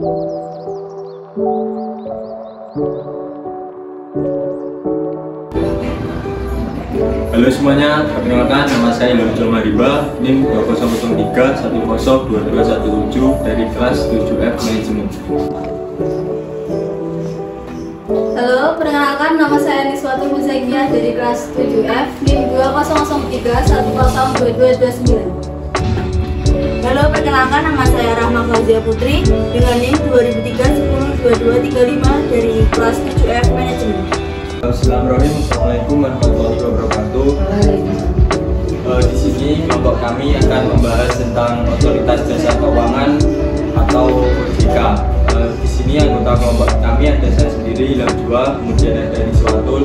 Halo semuanya, perkenalkan nama saya Ilham Mariba, NIM 2003102217 dari kelas 7F Manajemen. Halo, perkenalkan nama saya Niswatul Muzaikiyah dari kelas 7F NIM 2003102229. Halo, perkenalkan nama saya Rahma Fauzia Putri dengan NIM 2003102235 dari kelas 7F Manajemen. Assalamualaikum warahmatullahi wabarakatuh. Di sini kelompok kami akan membahas tentang Otoritas Jasa Keuangan atau OJK. Di sini anggota kelompok kami ada saya sendiri, Ilham Jua, kemudian ada Niswatul,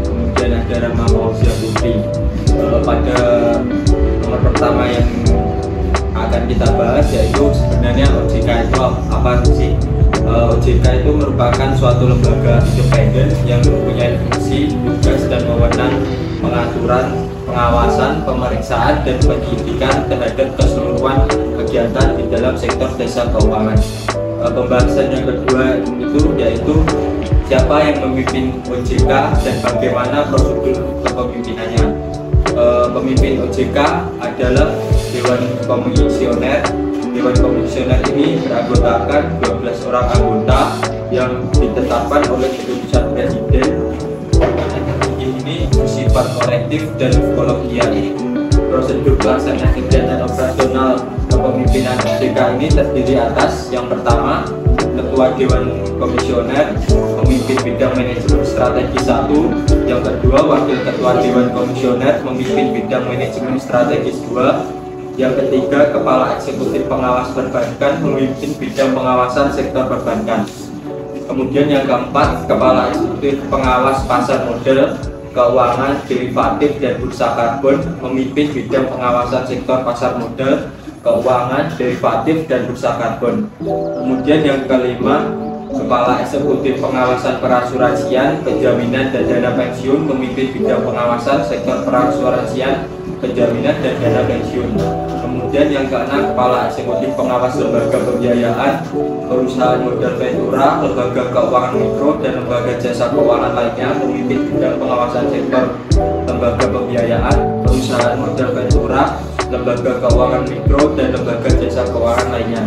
kemudian ada Rahma Fauzia Putri. Pada nomor pertama yang akan kita bahas yaitu sebenarnya OJK itu apa sih? OJK itu merupakan suatu lembaga independen yang mempunyai fungsi, tugas, dan wewenang pengaturan, pengawasan, pemeriksaan, dan penyidikan terhadap keseluruhan kegiatan di dalam sektor jasa keuangan. Pembahasan yang kedua itu yaitu siapa yang memimpin OJK dan bagaimana prosedur kepemimpinannya. Pemimpin OJK adalah Dewan Komisioner. Dewan Komisioner ini beranggotakan 12 orang anggota yang ditetapkan oleh keputusan Presiden. Ini bersifat kolektif dan kolegial. Prosedur pelaksanaan kegiatan operasional kepemimpinan OJK ini terdiri atas yang pertama, Ketua Dewan Komisioner memimpin bidang manajemen strategi 1, yang kedua, Wakil Ketua Dewan Komisioner memimpin bidang manajemen strategis 2, yang ketiga, Kepala Eksekutif Pengawas Perbankan memimpin bidang pengawasan sektor perbankan. Kemudian yang keempat, Kepala Eksekutif Pengawas Pasar Modal, Keuangan, Derivatif, dan Bursa Karbon memimpin bidang pengawasan sektor pasar modal, keuangan, derivatif, dan bursa karbon. Kemudian yang kelima, Kepala Eksekutif Pengawasan Perasuransian, Penjaminan, dan Dana Pensiun memimpin bidang pengawasan sektor perasuransian, penjaminan, dan dana pensiun. Kemudian yang keenam, Kepala Eksekutif Pengawas Lembaga Pembiayaan, Perusahaan Modal Ventura, Lembaga Keuangan Mikro, dan Lembaga Jasa Keuangan lainnya memimpin bidang pengawasan sektor lembaga pembiayaan, Perusahaan Modal Ventura, Lembaga Keuangan Mikro, dan Lembaga Jasa Keuangan lainnya.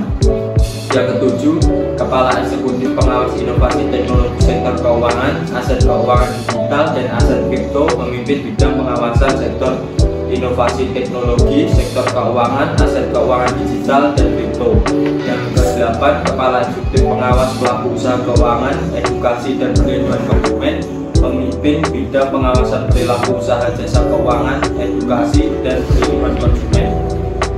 Yang ketujuh, Kepala Eksekutif Pengawas Inovasi Teknologi Sektor Keuangan, Aset Keuangan Digital, dan Aset Kripto memimpin bidang pengawasan sektor inovasi teknologi, sektor keuangan, aset keuangan digital, dan kripto. Yang ke-8, Kepala Eksekutif Pengawas Pelaku Usaha Keuangan, Edukasi, dan Perlindungan Konsumen memimpin bidang pengawasan perilaku usaha jasa keuangan, edukasi, dan perlindungan konsumen.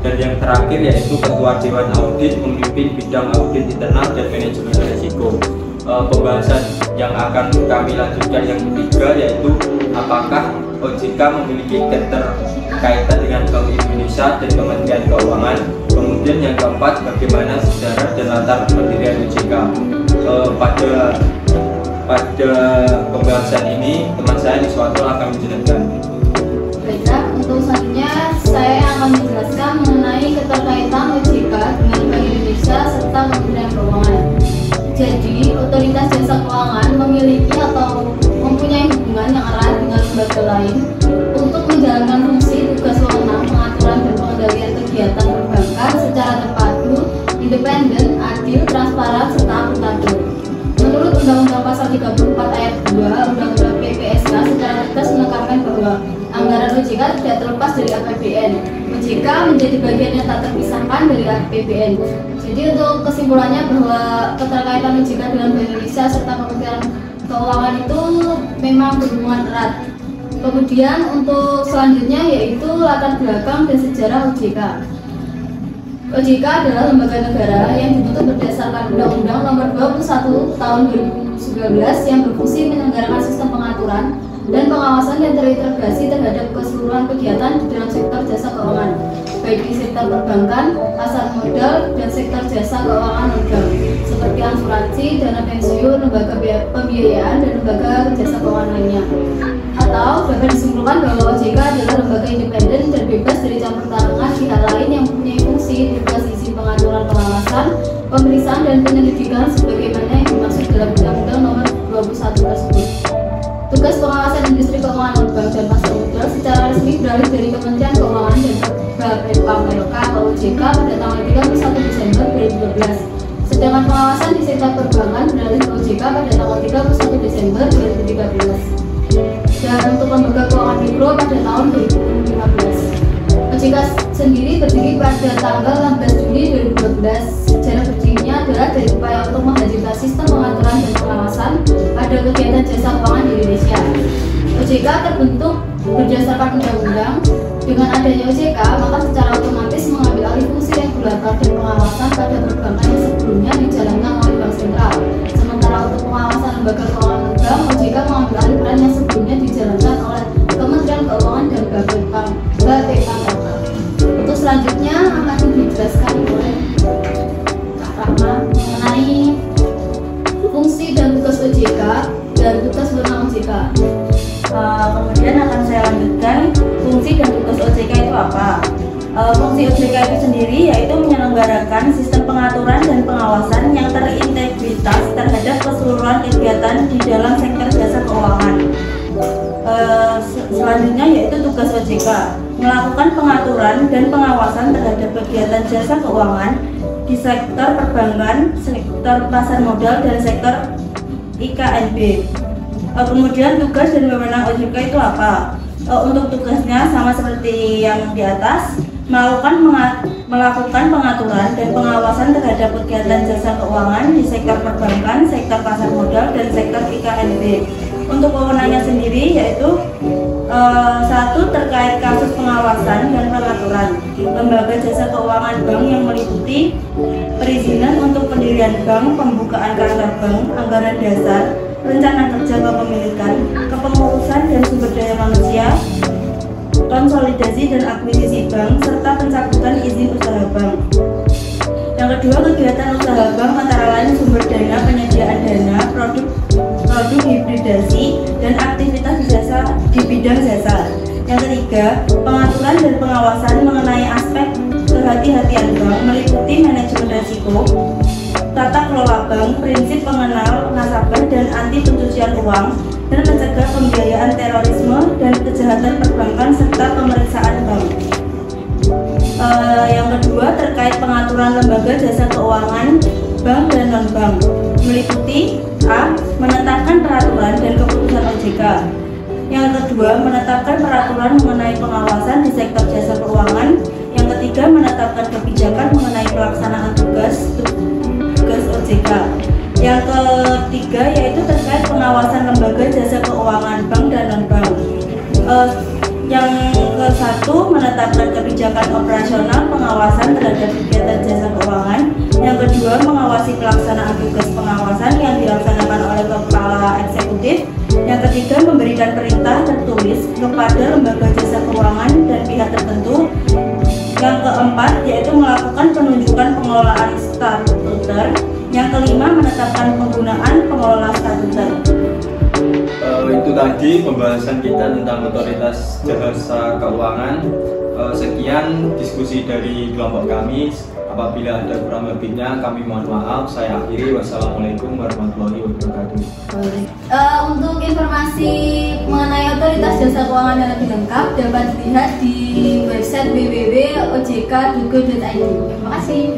Dan yang terakhir yaitu Ketua Dewan Audit memimpin bidang audit internal dan manajemen risiko. Pembahasan yang akan kami lanjutkan yang ketiga yaitu apakah OJK memiliki keterkaitan dengan Bank Indonesia dan Kementerian Keuangan. Kemudian yang keempat, bagaimana sejarah dan latar pendirian OJK. Pada pembahasan ini teman saya Niswatul akan menjelaskan. Baiklah, untuk selanjutnya saya akan menjelaskan mengenai keterkaitan OJK dengan Bank Indonesia serta Kementerian Keuangan. Jadi, Otoritas Jasa Keuangan memiliki atau mempunyai hubungan yang erat dengan lembaga lain untuk menjalankan fungsi, tugas, wewenang, pengaturan, dan pengendalian kegiatan perbankan secara terpadu, independen, adil, transparan, serta akuntabel. Menurut Undang-Undang Pasal 34 Ayat 2 Undang-Undang PPSK secara tegas menekankan bahwa anggaran OJK tidak terlepas dari APBN. OJK menjadi bagian yang tak terpisahkan dari APBN. Jadi untuk kesimpulannya bahwa keterkaitan OJK dengan Bank Indonesia serta Kementerian Keuangan itu memang berhubungan erat. Kemudian untuk selanjutnya yaitu latar belakang dan sejarah OJK. OJK adalah lembaga negara yang dibentuk berdasarkan Undang-Undang Nomor 21 Tahun 2019 yang berfungsi menyelenggarakan sistem pengaturan dan pengawasan yang terintegrasi terhadap keseluruhan kegiatan di dalam sektor jasa keuangan, baik di sektor perbankan, pasar modal, dan sektor jasa keuangan modal, seperti asuransi, dana pensiun, lembaga pembiayaan, dan lembaga jasa keuangan lainnya. Atau dapat disimpulkan bahwa OJK adalah lembaga independen dan bebas dari campur tangan pihak lain yang mempunyai fungsi, tugas, izin, pengaturan, pengawasan, pemeriksaan dan penyelidikan sebagaimana yang dimaksud dalam Undang-Undang Nomor 21 tersebut. Tugas pengawasan industri keuangan non-bank dan pasar modal secara resmi beralih dari Kementerian Keuangan dan Bapepam LK atau OJK pada tanggal 31 Desember 2012. Sedangkan pengawasan di sektor perbankan beralih ke OJK pada tanggal 31 Desember 2013. Dan untuk lembaga keuangan mikro pada tahun 2015. OJK sendiri berdiri pada tanggal 16 Juli 2012. Sejarah berdirinya adalah dari upaya untuk menghadirkan sistem pengaturan dan pengawasan pada kegiatan jasa keuangan di Indonesia. OJK terbentuk berdasarkan undang-undang. Dengan adanya OJK, maka secara otomatis mengambil alih fungsi regulator dan pengawasan pada perbankan yang sebelumnya dijalankan oleh Bank Sentral. Sementara untuk pengawasan lembaga keuangan bank, OJK mengambil alih peran yang sebelumnya dijalankan oleh Kementerian Keuangan dan Bapepam LK. Untuk selanjutnya akan dijelaskan oleh Kak Rahma mengenai fungsi dan tugas OJK dan tugas wewenang OJK. Kemudian akan saya lanjutkan fungsi dan tugas OJK itu apa. Fungsi OJK itu sendiri yaitu menyelenggarakan sistem pengaturan dan pengawasan yang terintegritas terhadap keseluruhan kegiatan di dalam sektor jasa keuangan. Selanjutnya yaitu tugas OJK, melakukan pengaturan dan pengawasan terhadap kegiatan jasa keuangan di sektor perbankan, sektor pasar modal, dan sektor IKNB. Kemudian tugas dan wewenang OJK itu apa? Untuk tugasnya sama seperti yang di atas, melakukan pengaturan dan pengawasan terhadap kegiatan jasa keuangan di sektor perbankan, sektor pasar modal, dan sektor IKNB. Untuk wewenangnya sendiri yaitu satu, terkait kasus pengawasan dan pengaturan lembaga jasa keuangan bank yang meliputi perizinan untuk pendirian bank, pembukaan kantor bank, anggaran dasar, rencana kerja kepemilikan, kepengurusan dan sumber daya manusia, konsolidasi dan akuisisi bank, serta pencabutan izin usaha bank. Yang kedua, kegiatan usaha bank antara lain sumber dana, penyediaan dana, produk hibridasi, dan aktivitas di bidang jasa. Yang ketiga, pengaturan dan pengawasan mengenai aspek kehati-hatian bank meliputi manajemen risiko, tata kelola bank, prinsip pengenal nasabah dan anti pencucian uang, dan mencegah pembiayaan terorisme dan kejahatan perbankan serta pemeriksaan bank. Yang kedua, terkait pengaturan lembaga jasa keuangan bank dan non-bank meliputi A. Menetapkan peraturan dan keputusan OJK. Yang kedua, menetapkan peraturan mengenai pengawasan di sektor jasa keuangan. Yang ketiga, menetapkan kebijakan mengenai pelaksanaan tugas OJK. Yang ketiga yaitu terkait pengawasan lembaga jasa keuangan bank dan non-bank. Yang ke-1, menetapkan kebijakan operasional pengawasan terhadap kegiatan jasa keuangan. Yang kedua, mengawasi pelaksanaan tugas pengawasan yang dilaksanakan oleh kepala eksekutif. Yang ketiga, memberikan perintah tertulis kepada lembaga jasa keuangan dan pihak tertentu. Yang keempat yaitu melakukan penunjukan pengelolaan statuter. Yang kelima, menetapkan penggunaan pengelola statuter. Itu tadi pembahasan kita tentang otoritas jasa keuangan. Sekian diskusi dari kelompok kami. Apabila ada kurang lebihnya kami mohon maaf. Saya akhiri. Wassalamualaikum warahmatullahi wabarakatuh. Untuk informasi mengenai otoritas jasa keuangan yang lebih lengkap dapat dilihat di website www.ojk.go.id. Terima kasih.